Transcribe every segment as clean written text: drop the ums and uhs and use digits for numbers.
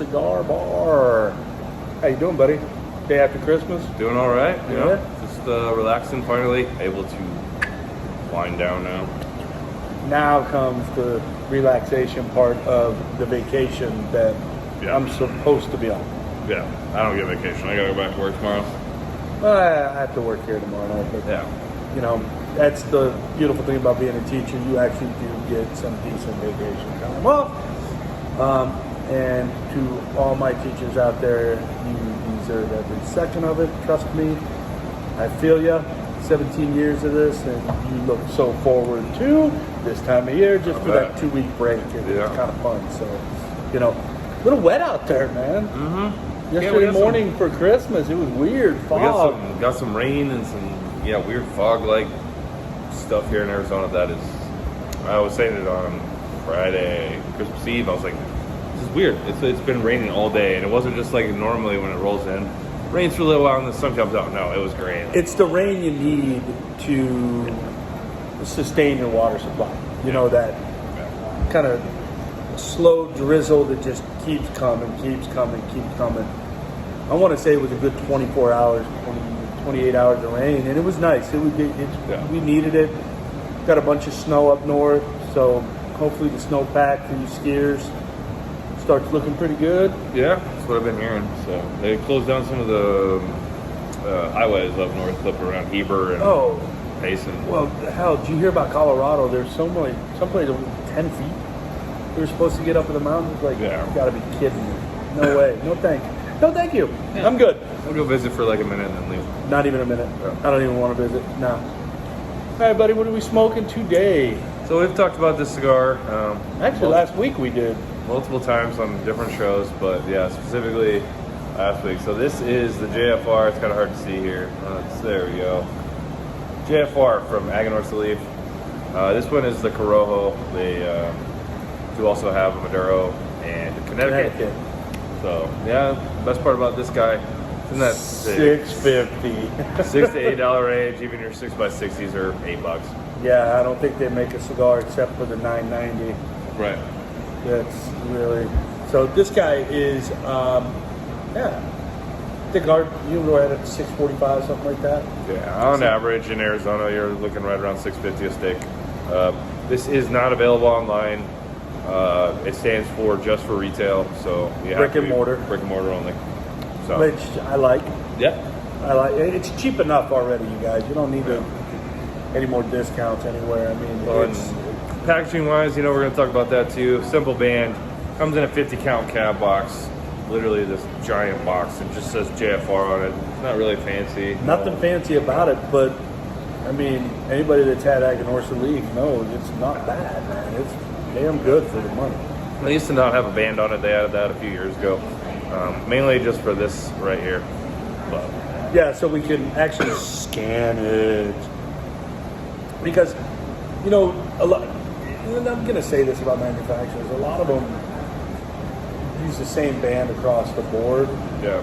Cigar Bar. How you doing, buddy? Day after Christmas? Doing all right. Yeah. Just relaxing finally. Able to wind down now. Now comes the relaxation part of the vacation that I'm supposed to be on. Yeah. I don't get vacation. I gotta go back to work tomorrow. I have to work here tomorrow night, but you know, that's the beautiful thing about being a teacher. You actually do get some decent vacation time off. And to all my teachers out there, you deserve every second of it. Trust me, I feel you. 17 years of this, and you look so forward to this time of year just for that 2-week break. It's kind of fun. So, you know, a little wet out there, man. Mm-hmm. Yesterday morning for Christmas, it was weird. Fog. We got some rain and some weird fog-like stuff here in Arizona. That is, I was saying it on Friday, Christmas Eve. I was like, this is weird. It's been raining all day, and it wasn't just like normally when it rolls in. Rains for a little while and the sun comes out. No, it was great. It's the rain you need to sustain your water supply. You know, that kind of slow drizzle that just keeps coming. I want to say it was a good 24 hours, 28 hours of rain, and it was nice. We needed it. Got a bunch of snow up north, so hopefully the snowpack for you skiers starts looking pretty good. Yeah, that's what I've been hearing. So they closed down some of the highways up north, up around Heber and Payson. Well, hell, did you hear about Colorado? There's some places over 10 feet. We were supposed to get up in the mountains. Like, you gotta be kidding me. No way. No thank you. No thank you. Yeah. I'm good. We'll go visit for like a minute and then leave. Not even a minute. Yeah. I don't even want to visit. No. All right, buddy, what are we smoking today? So we've talked about this cigar. Actually, last week we did. Multiple times on different shows, but specifically last week. So this is the JFR. It's kind of hard to see here. There we go. JFR from Aganorsa Leaf. This one is the Corojo. They do also have a Maduro and a Connecticut. So the best part about this guy isn't that $6.50, $6 to $8 range. Even your 6x60s are $8. Yeah, I don't think they make a cigar except for the $9.90. Right. That's really so. This guy is, I think you go ahead at $6.45, something like that. Yeah, on average in Arizona, you're looking right around $6.50 a stick. This is not available online. It stands for just for retail, so you have brick and mortar only. So. Which I like. Yeah, I like. It's cheap enough already, you guys. You don't need any more discounts anywhere. I mean, packaging wise, we're going to talk about that too. Simple band, comes in a 50-count cab box, literally this giant box. It just says JFR on it. It's not really fancy. Nothing fancy about it, but I mean, anybody that's had Aganorsa Leaf knows it's not bad, man. It's damn good for the money. They used to not have a band on it. They added that a few years ago, mainly just for this right here. But so we can actually scan it because a lot. And I'm going to say this about manufacturers. A lot of them use the same band across the board. Yeah.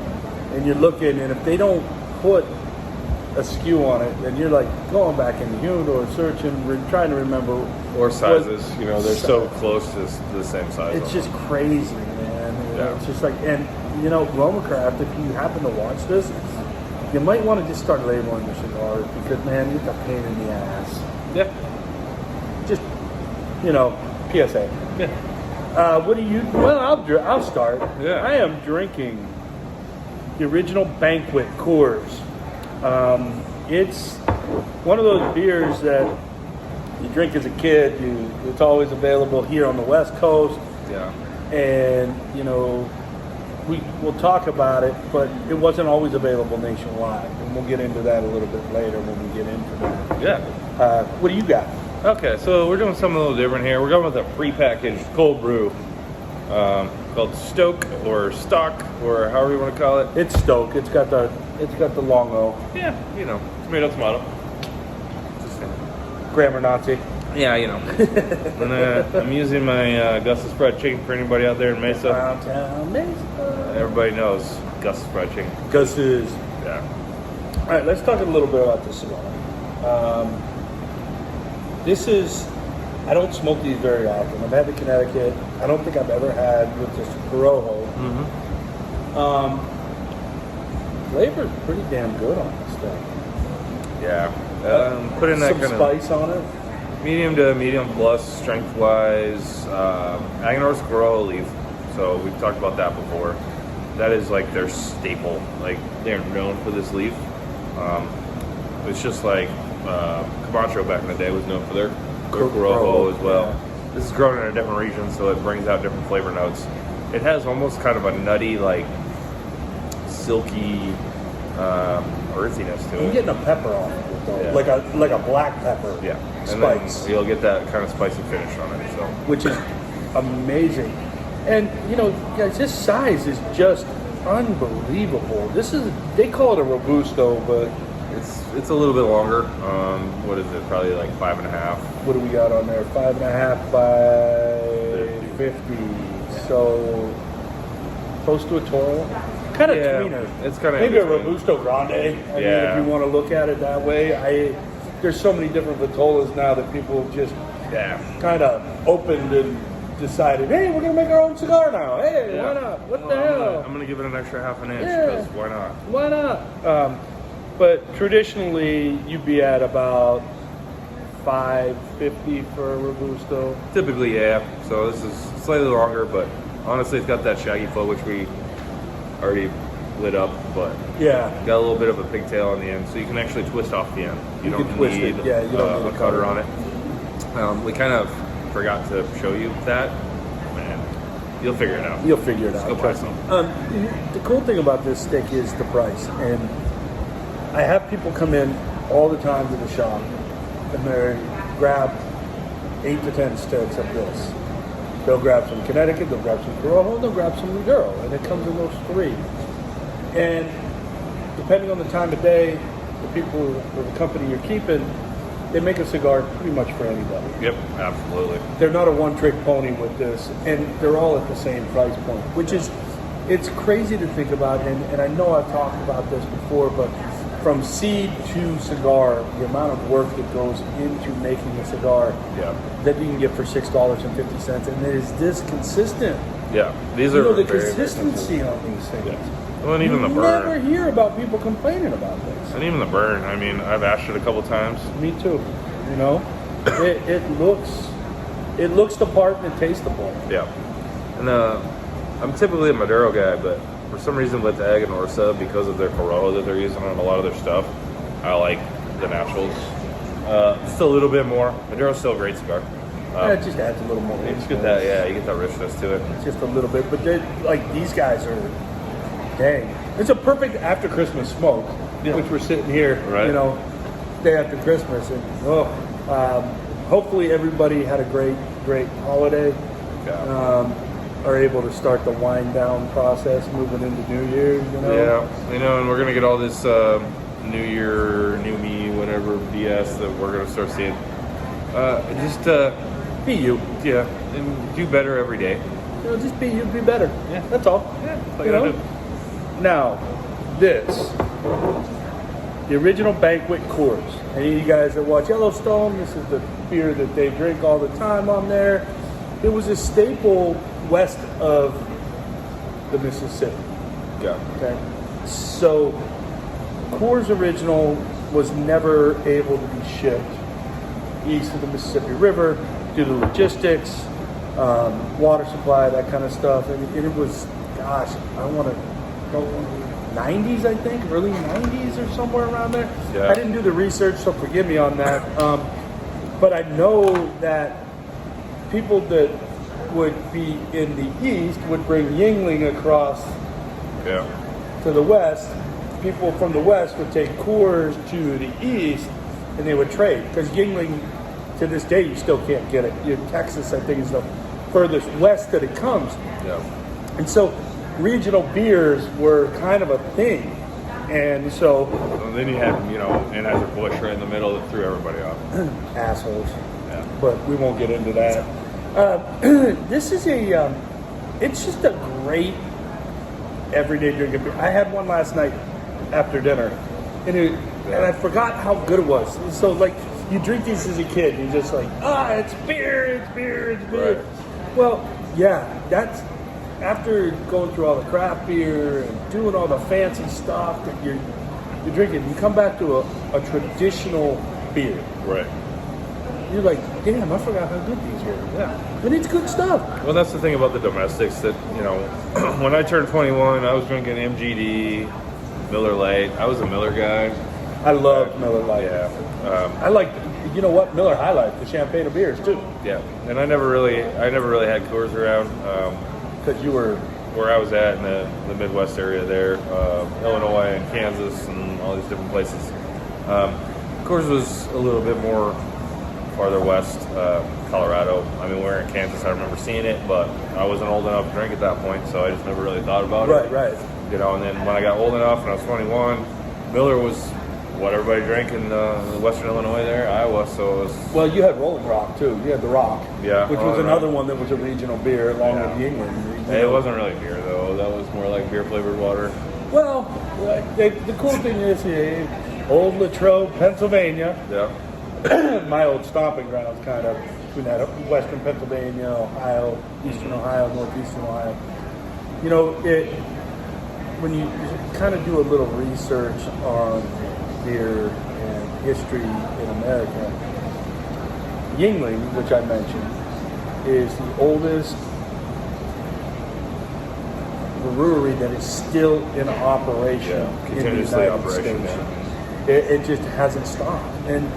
And you're looking, and if they don't put a SKU on it, then you're like going back in the humidor, searching, trying to remember. Or sizes. They're so close to the same size. It's just crazy, man. Yeah. It's just like, and Romacraft, if you happen to watch this, you might want to just start labeling your cigars because, man, it's a pain in the ass. Yeah. Just, PSA. Yeah. What do you? Well, I'll start. Yeah. I am drinking the original Banquet Coors. It's one of those beers that you drink as a kid. It's always available here on the West Coast. Yeah. And we'll talk about it, but it wasn't always available nationwide, and we'll get into that a little bit later when we get into that. Yeah. What do you got? Okay, so we're doing something a little different here. We're going with a prepackaged cold brew called Stok or Stok or however you want to call it. It's Stok. It's got the long O. Yeah, tomato. Just Grammar Nazi. Yeah, And I'm using my Gus's Fried Chicken for anybody out there in Mesa. Downtown Mesa. Everybody knows Gus's Fried Chicken. Gus's. Yeah. All right, let's talk a little bit about this cigar. This is I don't smoke these very often. I've had the Connecticut. I don't think I've ever had with just Corojo. Flavor's pretty damn good on this thing. Yeah. Put in that some kind spice on it. medium to medium plus strength wise. Aganor's Corojo leaf. So we've talked about that before. That is like their staple. Like they're known for this leaf. It's just like Camacho back in the day was known for their Corojo as well. Yeah. This is grown in a different region, so it brings out different flavor notes. It has almost kind of a nutty, like silky earthiness to it. I'm getting a pepper on it, though. Yeah. like a black pepper. Yeah, spice. And then you'll get that kind of spicy finish on it. So, which is amazing. And guys, this size is just unbelievable. They call it a Robusto, but it's a little bit longer. What is it? Probably like 5.5. What do we got on there? 5.5 by 50. Yeah. So close to a Toro. Kind of tweener. It's kind of maybe a Robusto Grande. I mean, if you want to look at it that way. There's so many different Vitolas now that people just kind of opened and decided, hey, we're going to make our own cigar now. Hey, why not? What the hell? I'm going to give it an extra half an inch because why not? Why not? But traditionally, you'd be at about $5.50 for a Robusto. Typically, yeah. So this is slightly longer, but honestly, it's got that shaggy foot, which we already lit up, but got a little bit of a pigtail on the end, so you can actually twist off the end. You don't need a cutter on it. We kind of forgot to show you that, and you'll figure it out. You'll figure it out. Go buy some. The cool thing about this stick is the price, and I have people come in all the time to the shop, and they grab 8 to 10 sticks of this. They'll grab some Connecticut, they'll grab some Corojo, they'll grab some Maduro, and it comes in those 3. And depending on the time of day, the people or the company you're keeping, they make a cigar pretty much for anybody. Yep, absolutely. They're not a one-trick pony with this, and they're all at the same price point, which is, it's crazy to think about, and I know I've talked about this before, but from seed to cigar, the amount of work that goes into making a cigar that you can get for $6.50, and it is this consistent. Yeah, these are the consistency on these things. Yeah. Well, and even the burn. You never hear about people complaining about this. And even the burn. I mean, I've ashed it a couple times. Me too. It looks the part and it tastes the part. Yeah. And I'm typically a Maduro guy, but for some reason with the Aganor sub, because of their Corojo that they're using on a lot of their stuff, I like the naturals. Just a little bit more. Maduro's still a great cigar. It just adds a little more. You just get that, you get that richness to it. It's just a little bit, but these guys are, dang. It's a perfect after Christmas smoke, which we're sitting here, day after Christmas, and hopefully everybody had a great holiday. Yeah. Are able to start the wind down process moving into New Year's, Yeah, and we're gonna get all this New Year, New Me, whatever BS that we're gonna start seeing. Just be you. Yeah, and do better every day. Just be you, be better. Yeah, that's all. Yeah, that's all you gotta do. Now, the original Banquet Coors. Any of you guys that watch Yellowstone, this is the beer that they drink all the time on there. It was a staple west of the Mississippi. Yeah. Okay. So, Coors Original was never able to be shipped east of the Mississippi River due to logistics, water supply, that kind of stuff. And it was, I want to go 90s, I think, early 90s or somewhere around there. Yeah. I didn't do the research, so forgive me on that. But I know that people that would be in the east would bring Yingling across to the west. People from the west would take Coors to the east, and they would trade. Because Yingling, to this day, you still can't get it. Texas, I think, is the furthest west that it comes. Yeah. And so regional beers were kind of a thing. And so... And then you had, Anheuser-Busch right in the middle that threw everybody off. Assholes. Yeah. But we won't get into that. This is it's just a great everyday drinking beer. I had one last night after dinner, and I forgot how good it was. So, you drink these as a kid, and you're just like, it's beer, it's beer, it's beer. Right. Well, yeah, that's after going through all the craft beer and doing all the fancy stuff that you're drinking. You come back to a traditional beer. Right. You're like, damn, I forgot how good these were. Yeah, and it's good stuff. Well, that's the thing about the domestics that, when I turned 21, I was drinking MGD, Miller Lite. I was a Miller guy. I love Miller Lite. Yeah. I like, Miller High Life, the champagne of beers too. Yeah. And I never really had Coors around. Because you were where I was at in the Midwest area there, Illinois and Kansas and all these different places. Coors was a little bit more farther west, Colorado. I mean, we were in Kansas. I remember seeing it, but I wasn't old enough to drink at that point, so I just never really thought about it. Right. And then when I got old enough and I was 21, Miller was what everybody drank in Western Illinois there, Iowa, so it was... Well, you had Rolling Rock, too. You had the Rock, which was another one that was a regional beer along with the England. Hey, it wasn't really beer, though. That was more like beer-flavored water. Well, the cool thing is, Old Latrobe, Pennsylvania. Yeah. My old stomping grounds, kind of, between that Western Pennsylvania, Ohio, Eastern Ohio, Northeastern Ohio. When you kind of do a little research on beer and history in America, Yuengling, which I mentioned, is the oldest brewery that is still in operation in the United States. Yeah. It just hasn't stopped. And,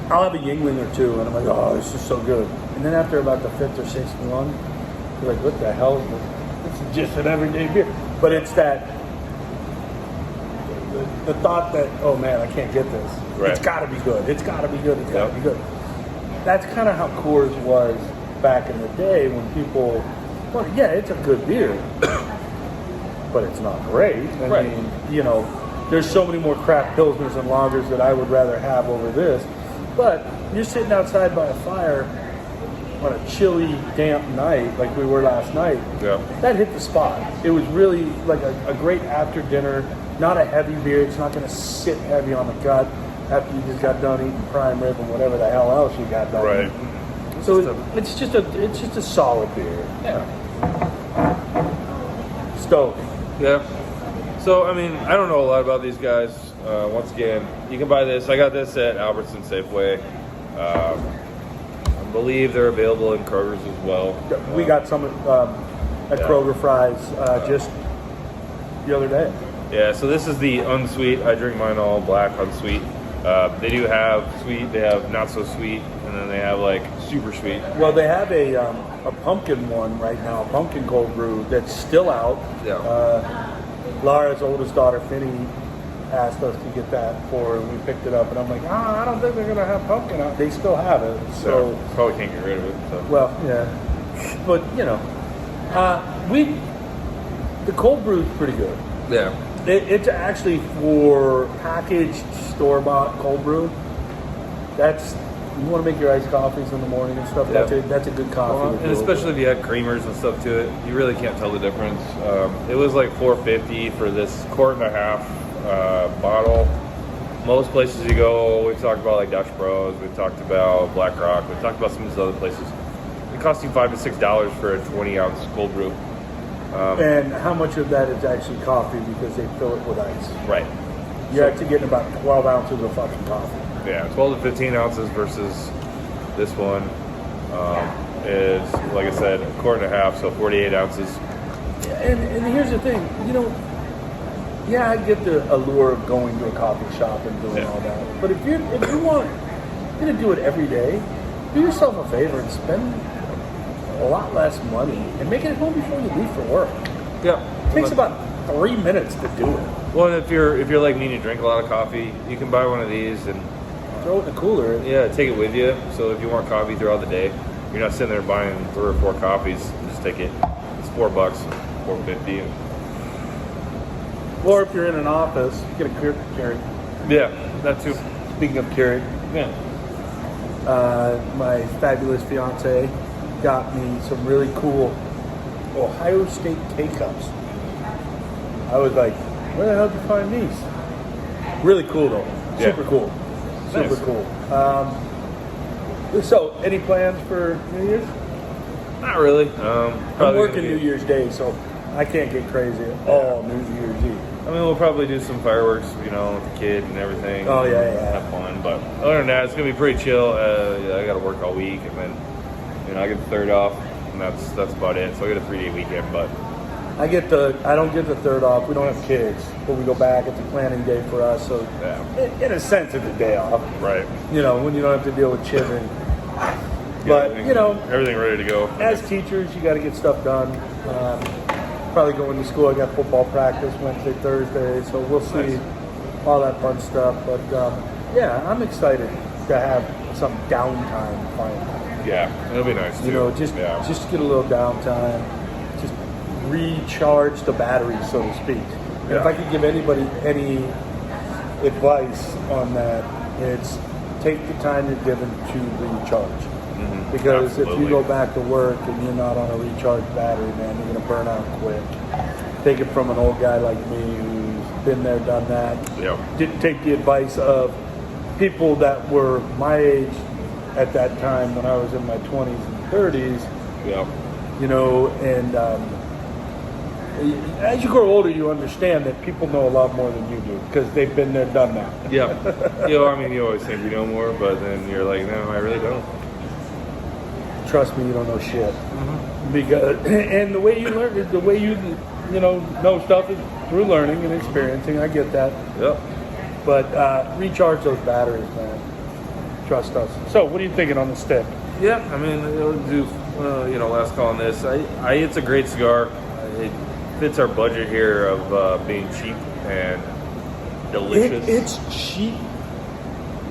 I'll have a Yuengling or two, and I'm like, oh, this is so good. And then after about the fifth or sixth one, you're like, what the hell? This is just an everyday beer. But it's that, the thought that, oh man, I can't get this. Right. It's got to be good. It's got to be good. It's got to be good. That's kind of how Coors was back in the day when people, well, yeah, it's a good beer, but it's not great. I mean, there's so many more craft pilsners and lagers that I would rather have over this. But you're sitting outside by a fire on a chilly, damp night like we were last night. Yeah. That hit the spot. It was really like a great after dinner, not a heavy beer. It's not going to sit heavy on the gut after you just got done eating prime rib and whatever the hell else you got done eating. So it's just a solid beer. Yeah. Stok. Yeah. So, I mean, I don't know a lot about these guys. Once again, you can buy this. I got this at Albertson Safeway. I believe they're available in Kroger's as well. We got some at Kroger Fries just the other day. Yeah, so this is the unsweet. I drink mine all black, unsweet. They do have sweet, they have not so sweet, and then they have like super sweet. Well, they have a pumpkin one right now, a pumpkin cold brew that's still out. Yeah. Laura's oldest daughter, Finny, asked us to get that for her, and we picked it up. And I'm like, I don't think they're going to have pumpkin out. They still have it. So probably can't get rid of it. So. Well, yeah. But, the cold brew is pretty good. Yeah. It's actually for packaged store-bought cold brew. You want to make your iced coffees in the morning and stuff. Yeah. That's a good coffee. And especially if you add creamers and stuff to it, you really can't tell the difference. It was like $4.50 for this quart and a half bottle. Most places you go, we've talked about like Dutch Bros, we've talked about Black Rock, we've talked about some of these other places. It costs you $5 to $6 for a 20-ounce cold brew. And how much of that is actually coffee because they fill it with ice? Right. You're actually getting about 12 ounces of fucking coffee. Yeah, 12 to 15 ounces versus this one is, like I said, a quart and a half, so 48 ounces. And here's the thing, I get the allure of going to a coffee shop and doing all that. But if you want, you're going to do it every day, do yourself a favor and spend a lot less money and make it at home before you leave for work. Yeah. It takes about 3 minutes to do it. Well, if you're like me and you drink a lot of coffee, you can buy one of these and throw it in the cooler. Yeah, take it with you. So if you want coffee throughout the day, you're not sitting there buying 3 or 4 coffees. Just take it. It's $4, $4.50. Or if you're in an office, get a Keurig. Yeah, that too. Speaking of Keurig, my fabulous fiance got me some really cool Ohio State K-Cups. I was like, where the hell did you find these? Really cool though. Yeah. Super cool. Super Nice. cool. So, any plans for New Year's? Not really. I'm Probably working gonna New be- Year's Day, so I can't get crazy at all New Year's Eve. I mean, we'll probably do some fireworks, with the kid and everything. Oh, yeah. Have fun. But other than that, it's gonna be pretty chill. I got to work all week, and then I get the 3rd off, and that's about it. So I get a 3-day weekend, but I don't get the 3rd off. We don't have kids, but we go back. It's a planning day for us, so yeah, in a sense, it's a day off. right. When you don't have to deal with children. But everything ready to go. as teachers, you got to get stuff done. Probably going to school. I got football practice Wednesday, Thursday, so we'll see Nice. all that fun stuff. But yeah, I'm excited to have some downtime finally. Yeah, it'll be nice too. Just yeah. just get a little downtime, just recharge the battery, so to speak. And if Yeah. I could give anybody any advice on that, it's take the time you're given to recharge. Mhm. Because if Absolutely. you go back to work and you're not on a recharged battery, man, you're gonna burn out quick. Take it from an old guy like me who's been there, done that. Yeah. Didn't take the advice of people that were my age at that time when I was in my 20s and 30s, Yeah. and as you grow older, you understand that people know a lot more than you do because they've been there, done that. Yeah. You always think you know more, but then you're like, no, I really don't. Trust me, you don't know shit. Because and the way you learn, the way you know stuff is through learning and experiencing. I get that, Yep. but recharge those batteries, man. Trust us. So, what are you thinking on the stick? Yeah, I mean, it'll do, last call on this. It's a great cigar. It fits our budget here of being cheap and delicious. It's cheap,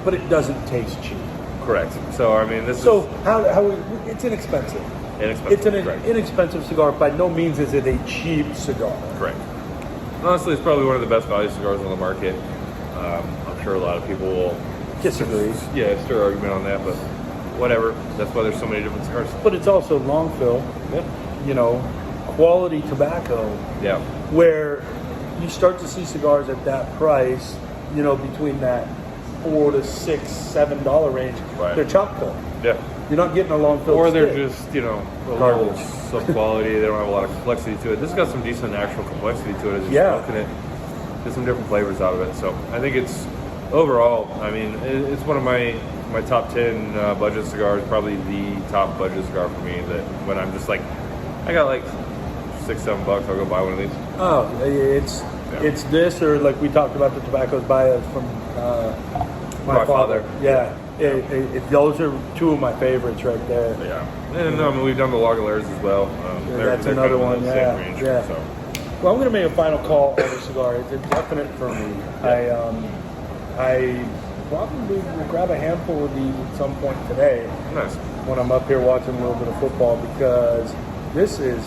but it doesn't taste cheap. Correct. So, I mean, this So, is how it's inexpensive. inexpensive. It's an Correct. inexpensive cigar. By no means is it a cheap cigar. Correct. Honestly, it's probably one of the best value cigars on the market. I'm sure a lot of people will Disagree. stir argument on that, but whatever. That's why there's so many different cigars. But it's also long fill, Yeah. quality tobacco, Yeah. where you start to see cigars at that price, between that $4 to $6, $7 range. Right. They're chock full. Yeah. You're not getting a long fill. Or they're stick. just, a little Garbage. sub-quality. They don't have a lot of complexity to it. This has got some decent actual complexity to it as you're Yeah. smoking it. Get some different flavors out of it. So I think it's, overall, I mean, it's one of my top 10 budget cigars, probably the top budget cigar for me, that when I'm just like, I got like $6-7, I'll go buy one of these. Oh, it's this, or like we talked about the tobaccos bias from my father. Yeah. Those are two of my favorites right there. Yeah. And I mean, we've done the Lagavulins as well. That's they're another kind of one, in the yeah. same range, Yeah. So. Well, I'm going to make a final call on the cigar. It's a definite for me. I probably will grab a handful of these at some point today Nice. when I'm up here watching a little bit of football, because this is,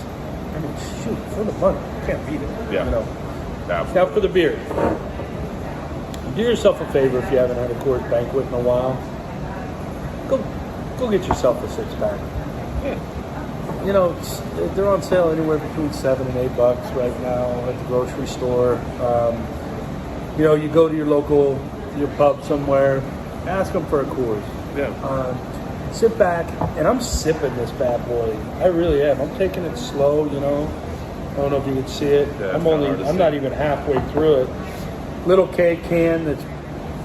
shoot, for the money. You can't beat it. Yeah. Now for the beer. Do yourself a favor if you haven't had a Coors Banquet in a while. Go get yourself a 6-pack. Yeah. They're on sale anywhere between $7 and $8 right now at the grocery store. You go to your pub somewhere, ask them for a Coors. Yeah. Sit back, and I'm sipping this bad boy. I really am. I'm taking it slow. I don't know if you can see it. Yeah, it's kinda hard to I'm see. not even halfway through it. Little K can that's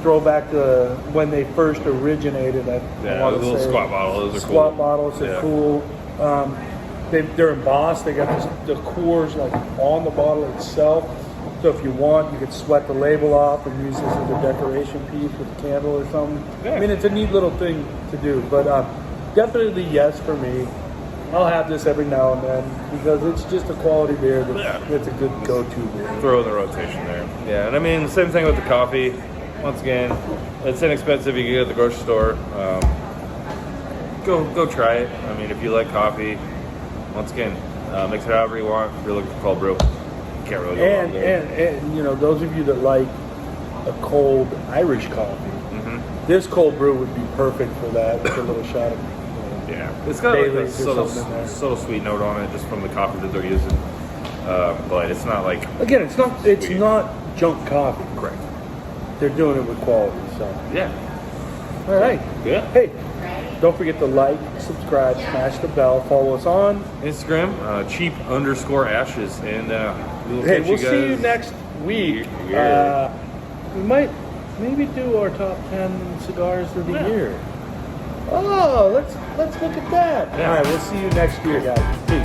throwback to when they first originated. I Yeah, wanna the little say. squat bottle. Those are cool. Squat bottles are Yeah. cool. They're embossed. They got the Coors like on the bottle itself. So if you want, you could sweat the label off and use this as a decoration piece with a candle or something. Yeah. I mean, it's a neat little thing to do. But definitely yes for me. I'll have this every now and then because it's just a quality beer that's a good go-to beer. Throw in the rotation there. Yeah, and I mean, same thing with the coffee. Once again, it's inexpensive. You can get it at the grocery store. Go try it. I mean, if you like coffee, once again, mix it however you want. If you're looking for cold brew, you can't really go wrong there. And those of you that like a cold Irish coffee, this cold brew would be perfect for that with a little shot of Yeah, it's got like a Baileys or something in there. subtle sweet note on it just from the coffee that they're using. But it's not like Again, it's not junk coffee. correct. They're doing it with quality. So, Yeah. all right. Yeah. Hey, don't forget to like, subscribe, smash the bell, follow us on Instagram, cheap_ashes. And we'll Hey, catch we'll you guys. see you next week. Yeah. We might maybe do our top 10 cigars of the Yeah. year. Oh, let's look at that. Yeah. All right, we'll see you next year, guys. Peace.